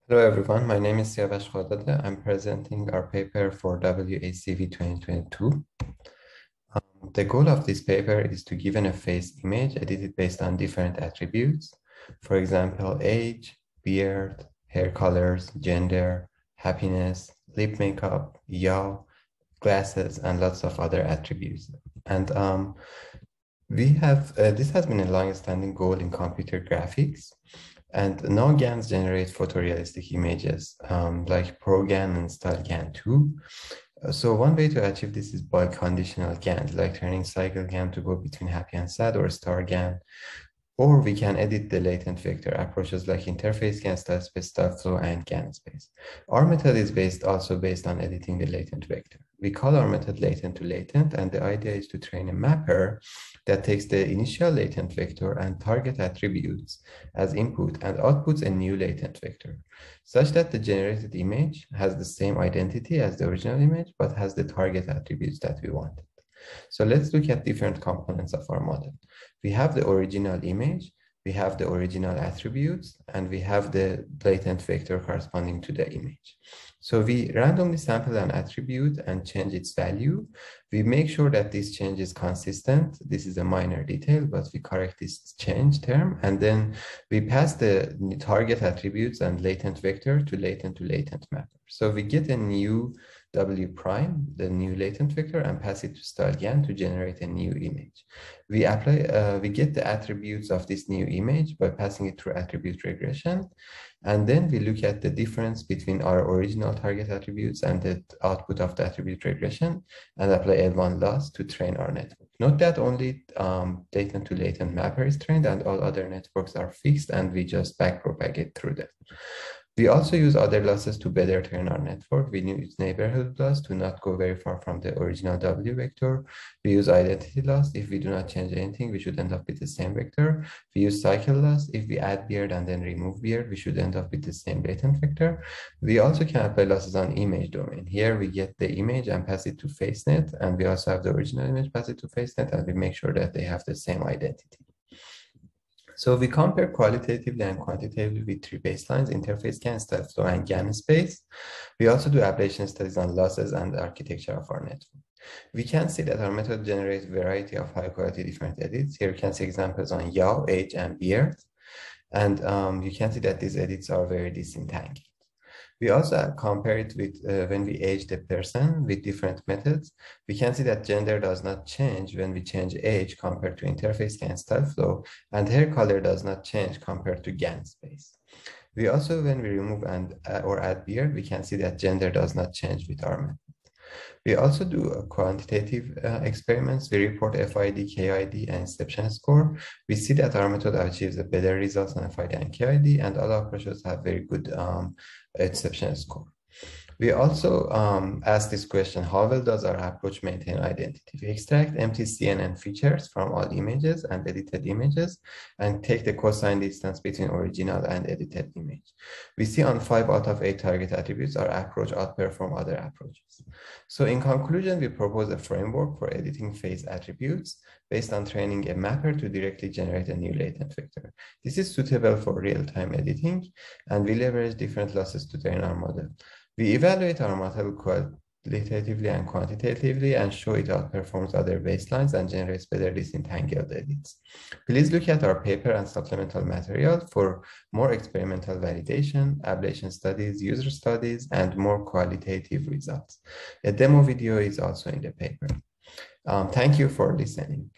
Hello everyone, my name is Siavash Khodadadeh. I'm presenting our paper for WACV 2022. The goal of this paper is to given a face image edited based on different attributes. For example, age, beard, hair colors, gender, happiness, lip makeup, yaw, glasses, and lots of other attributes. And this has been a long-standing goal in computer graphics. And now GANs generate photorealistic images like ProGAN and StyleGAN too. So one way to achieve this is by conditional GANs, like turning CycleGAN to go between happy and sad, or StarGAN. Or we can edit the latent vector approaches like interface GAN, style space, style flow, and GAN space. Our method is also based on editing the latent vector. We call our method latent to latent, and the idea is to train a mapper that takes the initial latent vector and target attributes as input and outputs a new latent vector, such that the generated image has the same identity as the original image, but has the target attributes that we wanted. So let's look at different components of our model. We have the original image, we have the original attributes, and we have the latent vector corresponding to the image. So we randomly sample an attribute and change its value. We make sure that this change is consistent. This is a minor detail, but we correct this change term. And then we pass the target attributes and latent vector to latent mapper. So we get a new W prime, the new latent vector, and pass it to StyleGAN to generate a new image. We get the attributes of this new image by passing it through attribute regression. And then we look at the difference between our original target attributes and the output of the attribute regression and apply L1 loss to train our network. Note that only latent to latent mapper is trained and all other networks are fixed, and we just backpropagate through them. We also use other losses to better train our network. We use neighborhood loss to not go very far from the original W vector. We use identity loss. If we do not change anything, we should end up with the same vector. We use cycle loss. If we add beard and then remove beard, we should end up with the same latent vector. We also can apply losses on image domain. Here we get the image and pass it to FaceNet, and we also have the original image, pass it to FaceNet, and we make sure that they have the same identity. So we compare qualitatively and quantitatively with three baselines: interface GAN, style flow, and GAN space. We also do ablation studies on losses and the architecture of our network. We can see that our method generates a variety of high quality different edits. Here you can see examples on yaw, age, and beard. And you can see that these edits are very disentangled. We also compare it with when we age the person with different methods. We can see that gender does not change when we change age compared to interface GAN style flow, and hair color does not change compared to GAN space. We also, when we remove or add beard, we can see that gender does not change with our method. We also do quantitative experiments. We report FID, KID, and inception score. We see that our method achieves a better results on FID and KID, and all approaches have very good inception score. We also ask this question: how well does our approach maintain identity? We extract empty CNN features from all images and edited images and take the cosine distance between original and edited image. We see on 5 out of 8 target attributes our approach outperforms other approaches. So in conclusion, we propose a framework for editing face attributes based on training a mapper to directly generate a new latent vector. This is suitable for real-time editing, and we leverage different losses to train our model. We evaluate our model qualitatively and quantitatively and show it outperforms other baselines and generates better disentangled edits. Please look at our paper and supplemental material for more experimental validation, ablation studies, user studies, and more qualitative results. A demo video is also in the paper. Thank you for listening.